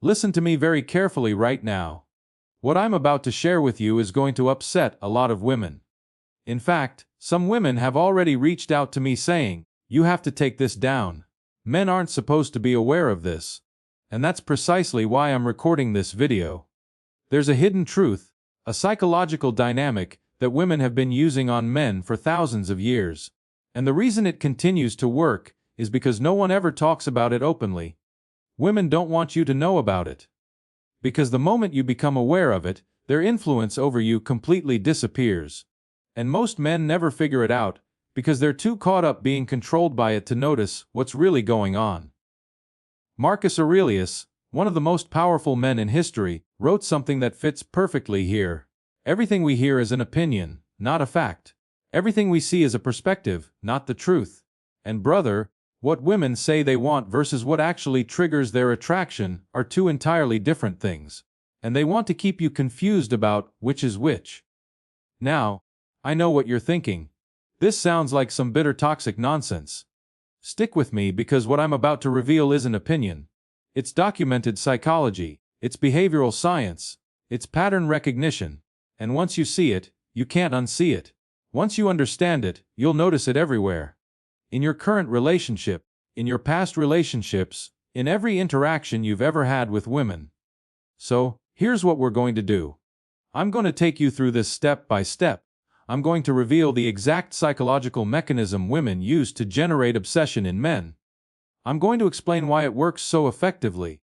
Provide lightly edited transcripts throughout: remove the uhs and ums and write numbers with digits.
Listen to me very carefully right now. What I'm about to share with you is going to upset a lot of women. In fact, some women have already reached out to me saying, "You have to take this down. Men aren't supposed to be aware of this." And that's precisely why I'm recording this video. There's a hidden truth, a psychological dynamic that women have been using on men for thousands of years. And the reason it continues to work is because no one ever talks about it openly. Women don't want you to know about it. Because the moment you become aware of it, their influence over you completely disappears. And most men never figure it out, because they're too caught up being controlled by it to notice what's really going on. Marcus Aurelius, one of the most powerful men in history, wrote something that fits perfectly here. Everything we hear is an opinion, not a fact. Everything we see is a perspective, not the truth. And brother, what women say they want versus what actually triggers their attraction are two entirely different things. And they want to keep you confused about which is which. Now, I know what you're thinking. This sounds like some bitter toxic nonsense. Stick with me because what I'm about to reveal is an opinion. It's documented psychology, it's behavioral science, it's pattern recognition. And once you see it, you can't unsee it. Once you understand it, you'll notice it everywhere. In your current relationship, in your past relationships, in every interaction you've ever had with women. So, here's what we're going to do. I'm going to take you through this step by step. I'm going to reveal the exact psychological mechanism women use to generate obsession in men. I'm going to explain why it works so effectively.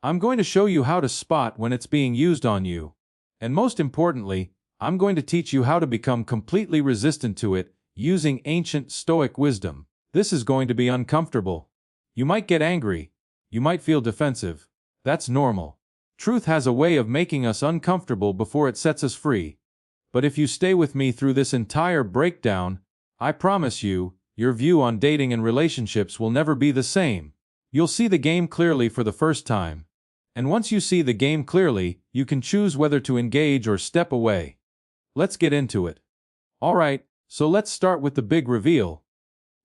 I'm going to show you how to spot when it's being used on you. And most importantly, I'm going to teach you how to become completely resistant to it using ancient Stoic wisdom. This is going to be uncomfortable. You might get angry. You might feel defensive. That's normal. Truth has a way of making us uncomfortable before it sets us free. But if you stay with me through this entire breakdown, I promise you, your view on dating and relationships will never be the same. You'll see the game clearly for the first time. And once you see the game clearly, you can choose whether to engage or step away. Let's get into it. Alright, so let's start with the big reveal.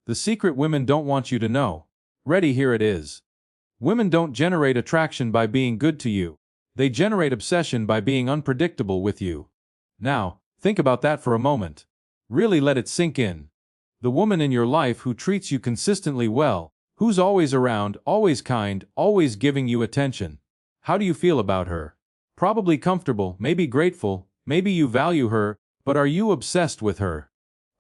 The secret women don't want you to know. Ready, here it is. Women don't generate attraction by being good to you. They generate obsession by being unpredictable with you. Now, think about that for a moment. Really let it sink in. The woman in your life who treats you consistently well, who's always around, always kind, always giving you attention. How do you feel about her? Probably comfortable, maybe grateful, maybe you value her, but are you obsessed with her?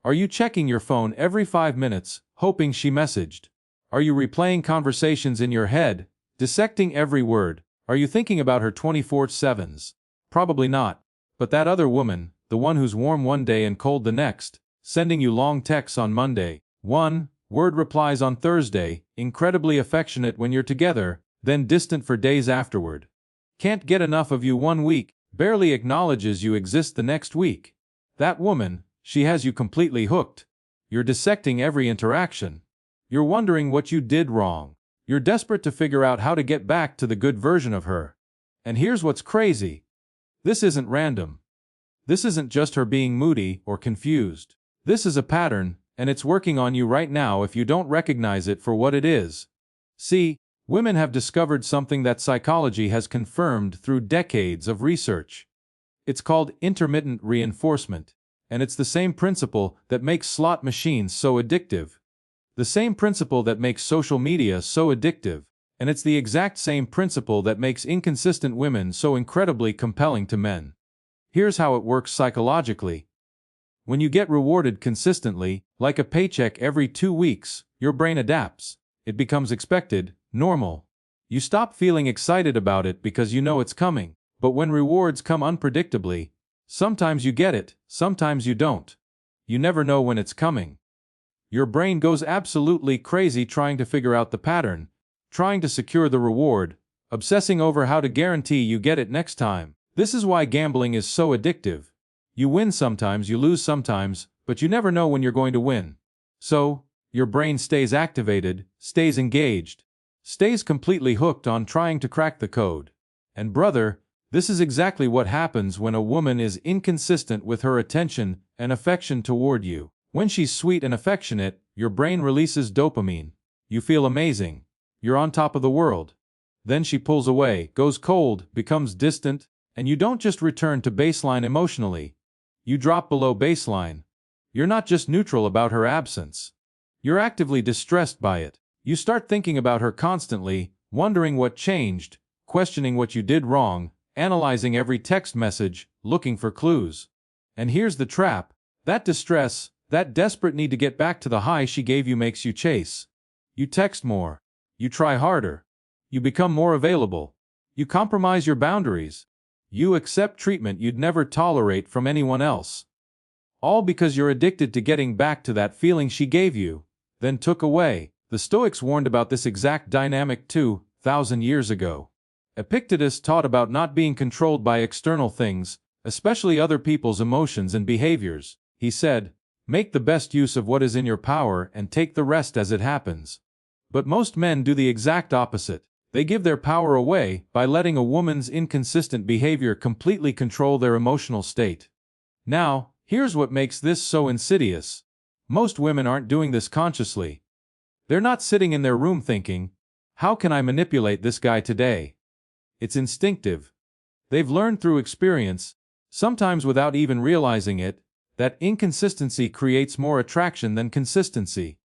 Are you checking your phone every 5 minutes, hoping she messaged? Are you replaying conversations in your head, dissecting every word? Are you thinking about her 24/7s? Probably not. But that other woman, the one who's warm one day and cold the next, sending you long texts on Monday, one-word replies on Thursday, incredibly affectionate when you're together, then distant for days afterward. Can't get enough of you 1 week, barely acknowledges you exist the next week. That woman, she has you completely hooked. You're dissecting every interaction. You're wondering what you did wrong. You're desperate to figure out how to get back to the good version of her. And here's what's crazy. This isn't random. This isn't just her being moody or confused. This is a pattern, and it's working on you right now if you don't recognize it for what it is. See, women have discovered something that psychology has confirmed through decades of research. It's called intermittent reinforcement, and it's the same principle that makes slot machines so addictive. The same principle that makes social media so addictive, and it's the exact same principle that makes inconsistent women so incredibly compelling to men. Here's how it works psychologically. When you get rewarded consistently, like a paycheck every 2 weeks, your brain adapts. It becomes expected, normal. You stop feeling excited about it because you know it's coming. But when rewards come unpredictably, sometimes you get it, sometimes you don't. You never know when it's coming. Your brain goes absolutely crazy trying to figure out the pattern, trying to secure the reward, obsessing over how to guarantee you get it next time. This is why gambling is so addictive. You win sometimes, you lose sometimes, but you never know when you're going to win. So, your brain stays activated, stays engaged, stays completely hooked on trying to crack the code. And brother, this is exactly what happens when a woman is inconsistent with her attention and affection toward you. When she's sweet and affectionate, your brain releases dopamine. You feel amazing. You're on top of the world. Then she pulls away, goes cold, becomes distant, and you don't just return to baseline emotionally. You drop below baseline. You're not just neutral about her absence. You're actively distressed by it. You start thinking about her constantly, wondering what changed, questioning what you did wrong, analyzing every text message, looking for clues. And here's the trap. That distress, that desperate need to get back to the high she gave you makes you chase. You text more. You try harder. You become more available. You compromise your boundaries. You accept treatment you'd never tolerate from anyone else. All because you're addicted to getting back to that feeling she gave you, then took away. The Stoics warned about this exact dynamic 2,000 years ago. Epictetus taught about not being controlled by external things, especially other people's emotions and behaviors. He said, "Make the best use of what is in your power and take the rest as it happens." But most men do the exact opposite. They give their power away by letting a woman's inconsistent behavior completely control their emotional state. Now, here's what makes this so insidious. Most women aren't doing this consciously. They're not sitting in their room thinking, "How can I manipulate this guy today?" It's instinctive. They've learned through experience, sometimes without even realizing it, that inconsistency creates more attraction than consistency.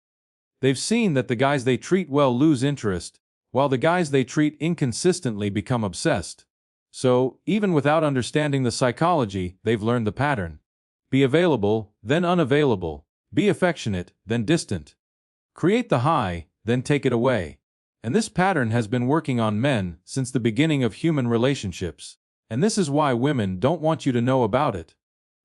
They've seen that the guys they treat well lose interest, while the guys they treat inconsistently become obsessed. So, even without understanding the psychology, they've learned the pattern. Be available, then unavailable. Be affectionate, then distant. Create the high, then take it away. And this pattern has been working on men since the beginning of human relationships. And this is why women don't want you to know about it.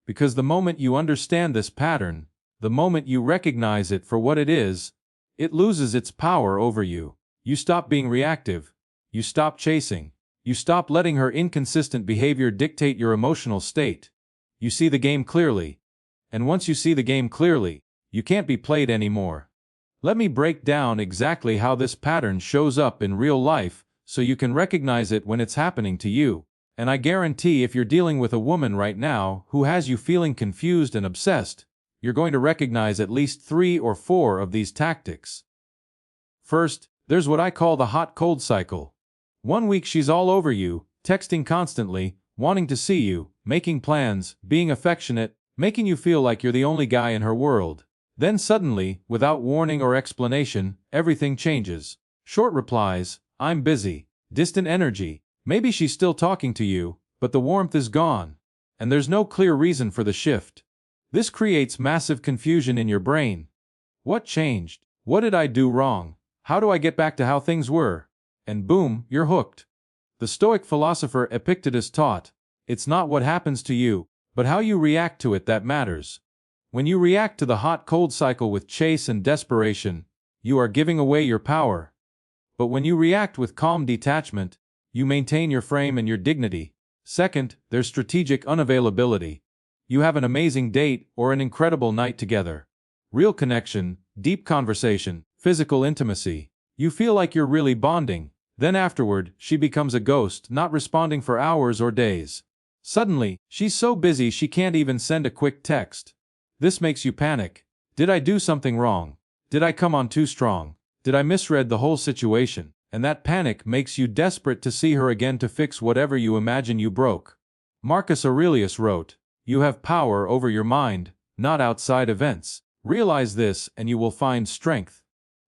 Because the moment you understand this pattern, the moment you recognize it for what it is, it loses its power over you. You stop being reactive. You stop chasing. You stop letting her inconsistent behavior dictate your emotional state. You see the game clearly. And once you see the game clearly, you can't be played anymore. Let me break down exactly how this pattern shows up in real life so you can recognize it when it's happening to you. And I guarantee if you're dealing with a woman right now who has you feeling confused and obsessed, you're going to recognize at least 3 or 4 of these tactics. First, there's what I call the hot-cold cycle. 1 week she's all over you, texting constantly, wanting to see you, making plans, being affectionate, making you feel like you're the only guy in her world. Then suddenly, without warning or explanation, everything changes. Short replies, "I'm busy." Distant energy. Maybe she's still talking to you, but the warmth is gone. And there's no clear reason for the shift. This creates massive confusion in your brain. What changed? What did I do wrong? How do I get back to how things were? And boom, you're hooked. The Stoic philosopher Epictetus taught, it's not what happens to you, but how you react to it that matters. When you react to the hot-cold cycle with chase and desperation, you are giving away your power. But when you react with calm detachment, you maintain your frame and your dignity. Second, there's strategic unavailability. You have an amazing date or an incredible night together. Real connection, deep conversation, physical intimacy. You feel like you're really bonding. Then afterward, she becomes a ghost, not responding for hours or days. Suddenly, she's so busy she can't even send a quick text. This makes you panic. Did I do something wrong? Did I come on too strong? Did I misread the whole situation? And that panic makes you desperate to see her again to fix whatever you imagine you broke. Marcus Aurelius wrote, "You have power over your mind, not outside events. Realize this and you will find strength."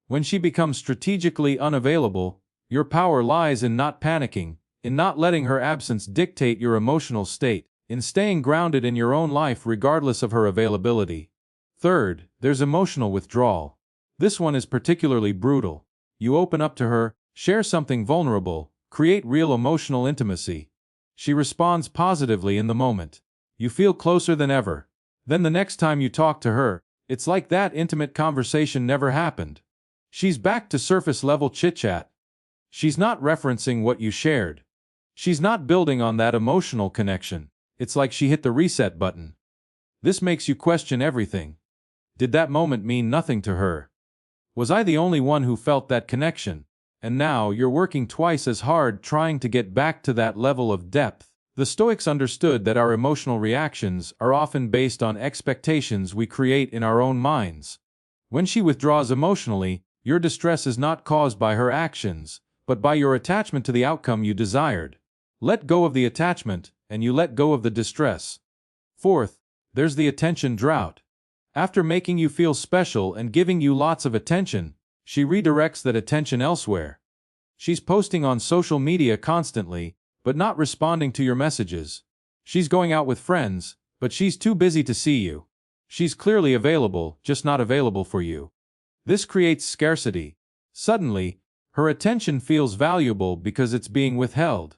When she becomes strategically unavailable, your power lies in not panicking, in not letting her absence dictate your emotional state, in staying grounded in your own life regardless of her availability. Third, there's emotional withdrawal. This one is particularly brutal. You open up to her, share something vulnerable, create real emotional intimacy. She responds positively in the moment. You feel closer than ever. Then the next time you talk to her, it's like that intimate conversation never happened. She's back to surface-level chit-chat. She's not referencing what you shared. She's not building on that emotional connection. It's like she hit the reset button. This makes you question everything. Did that moment mean nothing to her? Was I the only one who felt that connection? And now you're working twice as hard trying to get back to that level of depth. The Stoics understood that our emotional reactions are often based on expectations we create in our own minds. When she withdraws emotionally, your distress is not caused by her actions, but by your attachment to the outcome you desired. Let go of the attachment, and you let go of the distress. Fourth, there's the attention drought. After making you feel special and giving you lots of attention, she redirects that attention elsewhere. She's posting on social media constantly, but not responding to your messages. She's going out with friends, but she's too busy to see you. She's clearly available, just not available for you. This creates scarcity. Suddenly, her attention feels valuable because it's being withheld.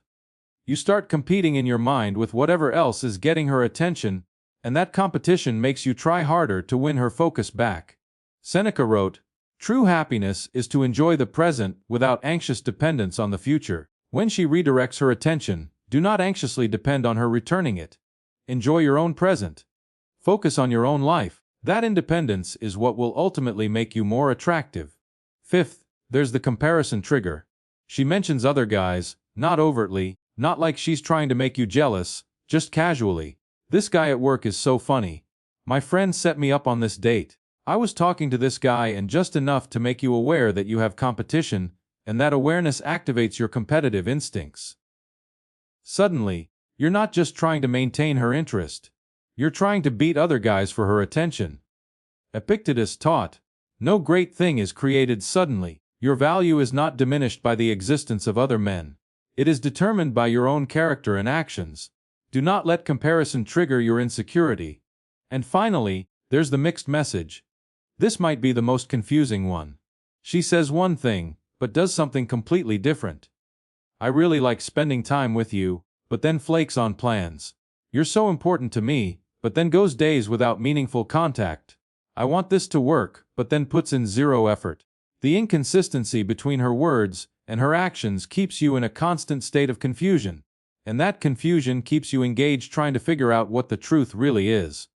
You start competing in your mind with whatever else is getting her attention, and that competition makes you try harder to win her focus back. Seneca wrote, "True happiness is to enjoy the present without anxious dependence on the future." When she redirects her attention, do not anxiously depend on her returning it. Enjoy your own present. Focus on your own life. That independence is what will ultimately make you more attractive. Fifth, there's the comparison trigger. She mentions other guys, not overtly, not like she's trying to make you jealous, just casually. "This guy at work is so funny. My friend set me up on this date. I was talking to this guy," and just enough to make you aware that you have competition, and that awareness activates your competitive instincts. Suddenly, you're not just trying to maintain her interest. You're trying to beat other guys for her attention. Epictetus taught, "No great thing is created suddenly. Your value is not diminished by the existence of other men. It is determined by your own character and actions. Do not let comparison trigger your insecurity." And finally, there's the mixed message. This might be the most confusing one. She says one thing, but does something completely different. "I really like spending time with you," but then flakes on plans. "You're so important to me," but then goes days without meaningful contact. "I want this to work," but then puts in zero effort. The inconsistency between her words and her actions keeps you in a constant state of confusion, and that confusion keeps you engaged trying to figure out what the truth really is.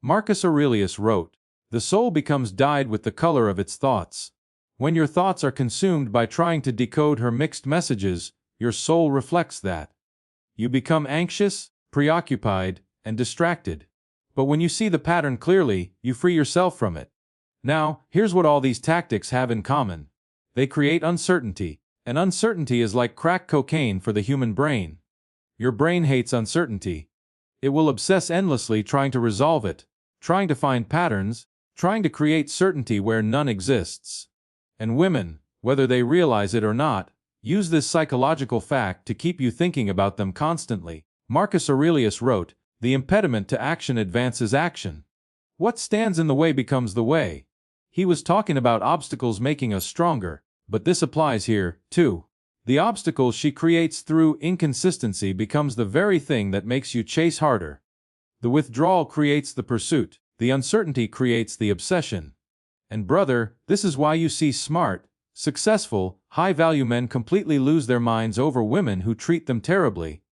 Marcus Aurelius wrote, "The soul becomes dyed with the color of its thoughts." When your thoughts are consumed by trying to decode her mixed messages, your soul reflects that. You become anxious, preoccupied, and distracted. But when you see the pattern clearly, you free yourself from it. Now, here's what all these tactics have in common. They create uncertainty, and uncertainty is like crack cocaine for the human brain. Your brain hates uncertainty. It will obsess endlessly trying to resolve it, trying to find patterns, trying to create certainty where none exists. And women, whether they realize it or not, use this psychological fact to keep you thinking about them constantly. Marcus Aurelius wrote, "The impediment to action advances action. What stands in the way becomes the way." He was talking about obstacles making us stronger, but this applies here, too. The obstacles she creates through inconsistency becomes the very thing that makes you chase harder. The withdrawal creates the pursuit. The uncertainty creates the obsession. And brother, this is why you see smart, successful, high-value men completely lose their minds over women who treat them terribly.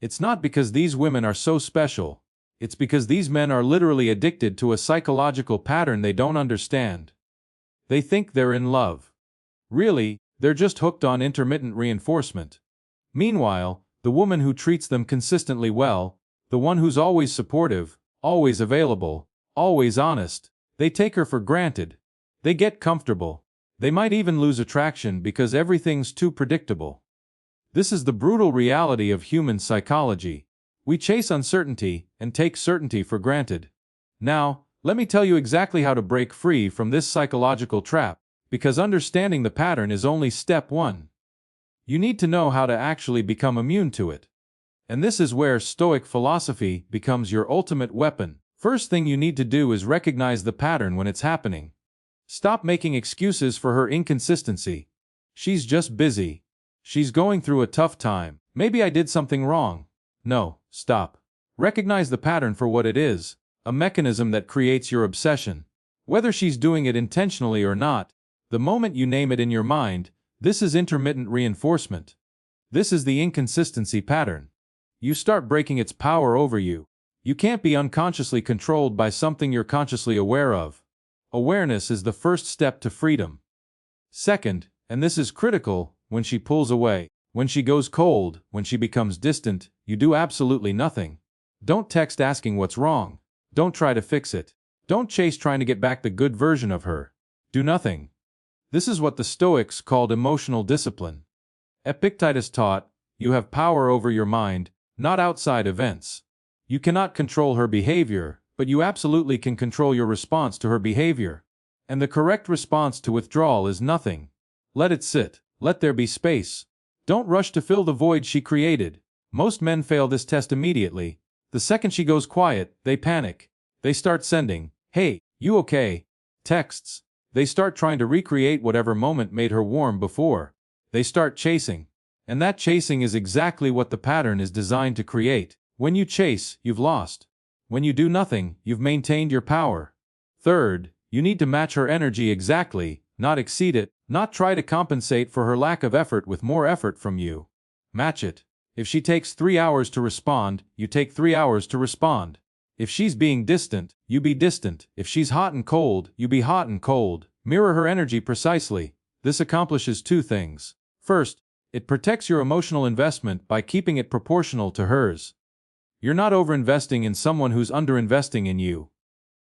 It's not because these women are so special. It's because these men are literally addicted to a psychological pattern they don't understand. They think they're in love. Really, they're just hooked on intermittent reinforcement. Meanwhile, the woman who treats them consistently well, the one who's always supportive, always available, always honest, they take her for granted. They get comfortable. They might even lose attraction because everything's too predictable. This is the brutal reality of human psychology. We chase uncertainty and take certainty for granted. Now, let me tell you exactly how to break free from this psychological trap, because understanding the pattern is only step one. You need to know how to actually become immune to it. And this is where Stoic philosophy becomes your ultimate weapon. First thing you need to do is recognize the pattern when it's happening. Stop making excuses for her inconsistency. She's just busy. She's going through a tough time. Maybe I did something wrong. No, stop. Recognize the pattern for what it is, a mechanism that creates your obsession. Whether she's doing it intentionally or not, the moment you name it in your mind, this is intermittent reinforcement. This is the inconsistency pattern. You start breaking its power over you. You can't be unconsciously controlled by something you're consciously aware of. Awareness is the first step to freedom. Second, and this is critical, when she pulls away, when she goes cold, when she becomes distant, you do absolutely nothing. Don't text asking what's wrong. Don't try to fix it. Don't chase trying to get back the good version of her. Do nothing. This is what the Stoics called emotional discipline. Epictetus taught, you have power over your mind, not outside events. You cannot control her behavior, but you absolutely can control your response to her behavior. And the correct response to withdrawal is nothing. Let it sit. Let there be space. Don't rush to fill the void she created. Most men fail this test immediately. The second she goes quiet, they panic. They start sending, "Hey, you okay?" texts. They start trying to recreate whatever moment made her warm before. They start chasing. And that chasing is exactly what the pattern is designed to create. When you chase, you've lost. When you do nothing, you've maintained your power. Third, you need to match her energy exactly, not exceed it, not try to compensate for her lack of effort with more effort from you. Match it. If she takes 3 hours to respond, you take 3 hours to respond. If she's being distant, you be distant. If she's hot and cold, you be hot and cold. Mirror her energy precisely. This accomplishes two things. First, it protects your emotional investment by keeping it proportional to hers. You're not overinvesting in someone who's underinvesting in you.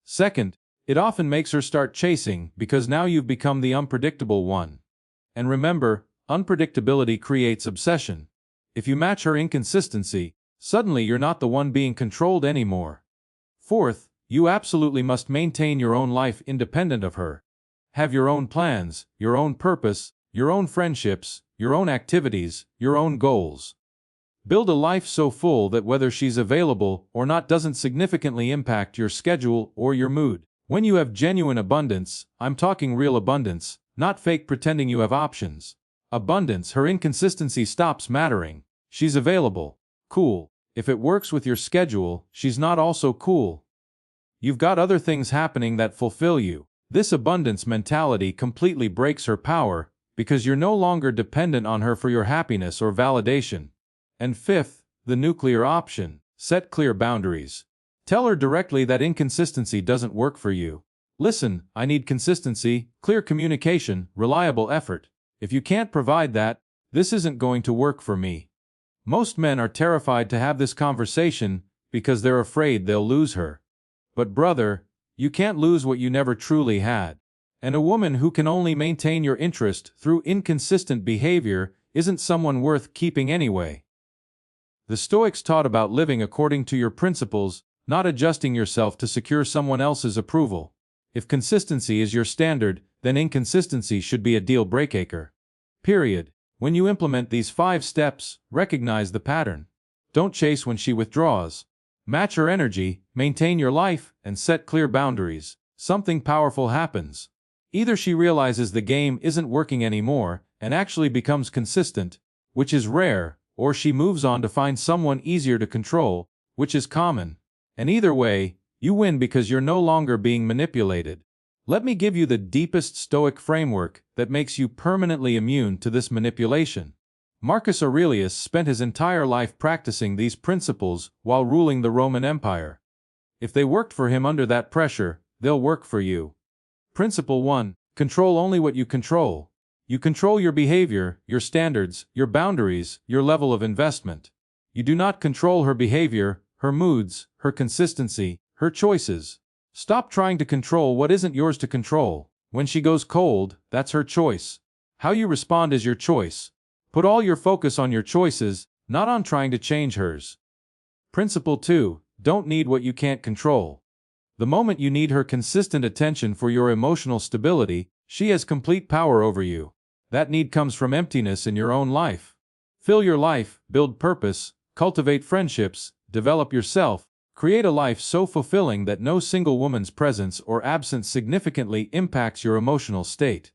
Second, it often makes her start chasing because now you've become the unpredictable one. And remember, unpredictability creates obsession. If you match her inconsistency, suddenly you're not the one being controlled anymore. Fourth, you absolutely must maintain your own life independent of her. Have your own plans, your own purpose, your own friendships, your own activities, your own goals. Build a life so full that whether she's available or not doesn't significantly impact your schedule or your mood. When you have genuine abundance, I'm talking real abundance, not fake pretending you have options. Abundance, her inconsistency stops mattering. She's available. Cool. If it works with your schedule, she's not also cool. You've got other things happening that fulfill you. This abundance mentality completely breaks her power because you're no longer dependent on her for your happiness or validation. And fifth, the nuclear option. Set clear boundaries. Tell her directly that inconsistency doesn't work for you. Listen, I need consistency, clear communication, reliable effort. If you can't provide that, this isn't going to work for me. Most men are terrified to have this conversation because they're afraid they'll lose her. But brother, you can't lose what you never truly had. And a woman who can only maintain your interest through inconsistent behavior isn't someone worth keeping anyway. The Stoics taught about living according to your principles, not adjusting yourself to secure someone else's approval. If consistency is your standard, then inconsistency should be a deal breaker. Period. When you implement these 5 steps, recognize the pattern. Don't chase when she withdraws. Match her energy, maintain your life, and set clear boundaries. Something powerful happens. Either she realizes the game isn't working anymore and actually becomes consistent, which is rare, or she moves on to find someone easier to control, which is common. And either way, you win because you're no longer being manipulated. Let me give you the deepest Stoic framework that makes you permanently immune to this manipulation. Marcus Aurelius spent his entire life practicing these principles while ruling the Roman Empire. If they worked for him under that pressure, they'll work for you. Principle 1. Control only what you control. You control your behavior, your standards, your boundaries, your level of investment. You do not control her behavior, her moods, her consistency, her choices. Stop trying to control what isn't yours to control. When she goes cold, that's her choice. How you respond is your choice. Put all your focus on your choices, not on trying to change hers. Principle 2. Don't need what you can't control. The moment you need her consistent attention for your emotional stability, she has complete power over you. That need comes from emptiness in your own life. Fill your life, build purpose, cultivate friendships, develop yourself, create a life so fulfilling that no single woman's presence or absence significantly impacts your emotional state.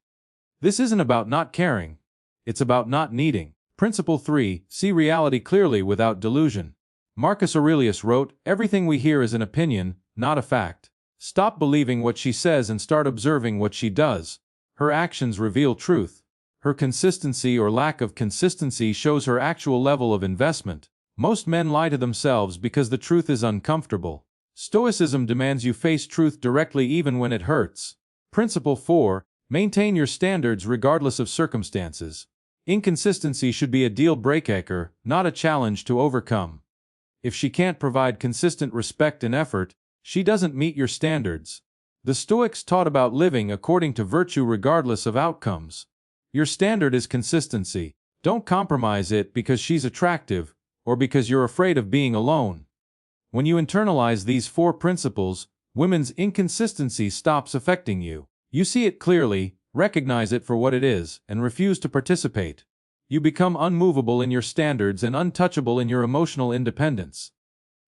This isn't about not caring. It's about not needing. Principle 3. See reality clearly without delusion. Marcus Aurelius wrote, "Everything we hear is an opinion, not a fact." Stop believing what she says and start observing what she does. Her actions reveal truth. Her consistency or lack of consistency shows her actual level of investment. Most men lie to themselves because the truth is uncomfortable. Stoicism demands you face truth directly even when it hurts. Principle 4. Maintain your standards regardless of circumstances. Inconsistency should be a deal breaker, not a challenge to overcome. If she can't provide consistent respect and effort, she doesn't meet your standards. The Stoics taught about living according to virtue regardless of outcomes. Your standard is consistency. Don't compromise it because she's attractive, or because you're afraid of being alone. When you internalize these 4 principles, women's inconsistency stops affecting you. You see it clearly, recognize it for what it is, and refuse to participate. You become unmovable in your standards and untouchable in your emotional independence.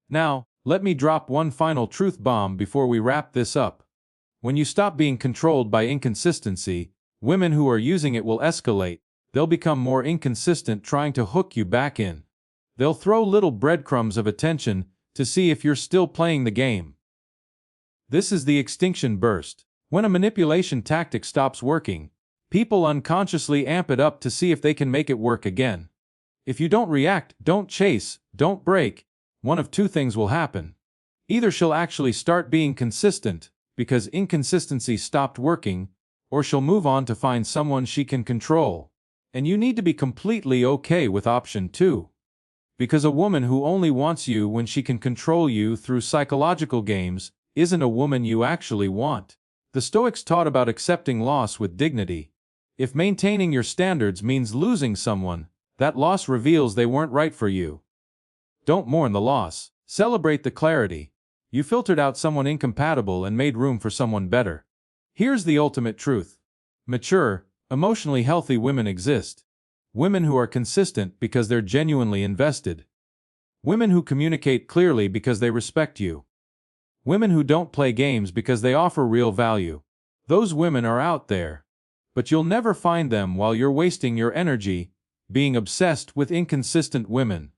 Now, let me drop one final truth bomb before we wrap this up. When you stop being controlled by inconsistency, women who are using it will escalate. They'll become more inconsistent, trying to hook you back in. They'll throw little breadcrumbs of attention to see if you're still playing the game. This is the extinction burst. When a manipulation tactic stops working, people unconsciously amp it up to see if they can make it work again. If you don't react, don't chase, don't break, one of 2 things will happen. Either she'll actually start being consistent, because inconsistency stopped working, or she'll move on to find someone she can control. And you need to be completely okay with option 2. Because a woman who only wants you when she can control you through psychological games isn't a woman you actually want. The Stoics taught about accepting loss with dignity. If maintaining your standards means losing someone, that loss reveals they weren't right for you. Don't mourn the loss. Celebrate the clarity. You filtered out someone incompatible and made room for someone better. Here's the ultimate truth. Mature, emotionally healthy women exist. Women who are consistent because they're genuinely invested. Women who communicate clearly because they respect you. Women who don't play games because they offer real value. Those women are out there. But you'll never find them while you're wasting your energy being obsessed with inconsistent women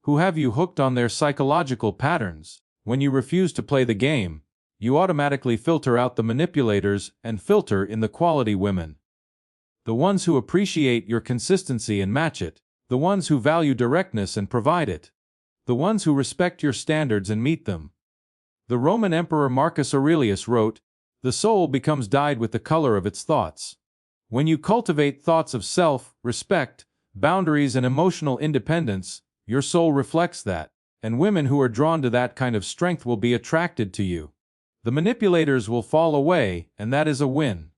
who have you hooked on their psychological patterns. When you refuse to play the game, you automatically filter out the manipulators and filter in the quality women. The ones who appreciate your consistency and match it. The ones who value directness and provide it. The ones who respect your standards and meet them. The Roman Emperor Marcus Aurelius wrote, "The soul becomes dyed with the color of its thoughts." When you cultivate thoughts of self, respect, boundaries, and emotional independence, your soul reflects that, and women who are drawn to that kind of strength will be attracted to you. The manipulators will fall away, and that is a win.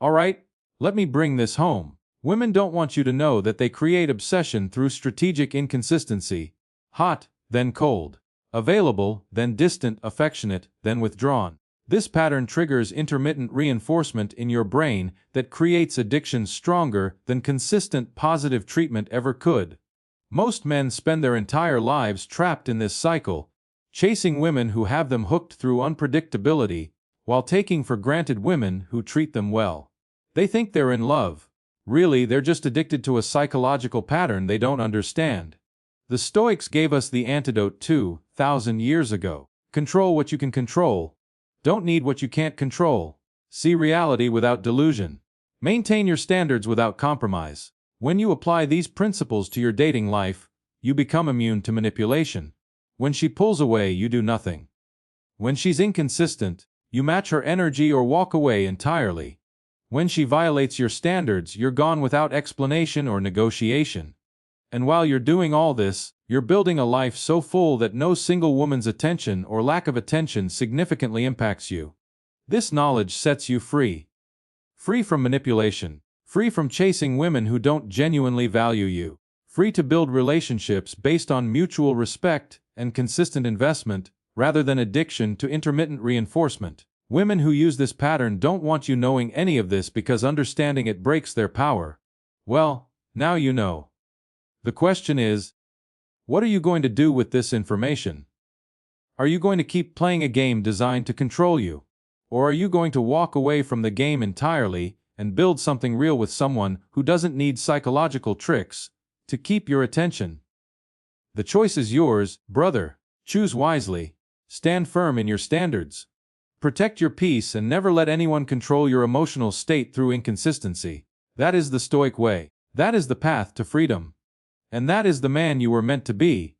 Alright, let me bring this home. Women don't want you to know that they create obsession through strategic inconsistency. Hot, then cold. Available, then distant, affectionate, then withdrawn. This pattern triggers intermittent reinforcement in your brain that creates addiction stronger than consistent positive treatment ever could. Most men spend their entire lives trapped in this cycle, chasing women who have them hooked through unpredictability, while taking for granted women who treat them well. They think they're in love. Really, they're just addicted to a psychological pattern they don't understand. The Stoics gave us the antidote 2,000 years ago. Control what you can control. Don't need what you can't control. See reality without delusion. Maintain your standards without compromise. When you apply these principles to your dating life, you become immune to manipulation. When she pulls away, you do nothing. When she's inconsistent, you match her energy or walk away entirely. When she violates your standards, you're gone without explanation or negotiation. And while you're doing all this, you're building a life so full that no single woman's attention or lack of attention significantly impacts you. This knowledge sets you free. Free from manipulation. Free from chasing women who don't genuinely value you. Free to build relationships based on mutual respect and consistent investment, rather than addiction to intermittent reinforcement. Women who use this pattern don't want you knowing any of this because understanding it breaks their power. Well, now you know. The question is, what are you going to do with this information? Are you going to keep playing a game designed to control you? Or are you going to walk away from the game entirely and build something real with someone who doesn't need psychological tricks to keep your attention? The choice is yours, brother. Choose wisely. Stand firm in your standards. Protect your peace and never let anyone control your emotional state through inconsistency. That is the Stoic way. That is the path to freedom. And that is the man you were meant to be.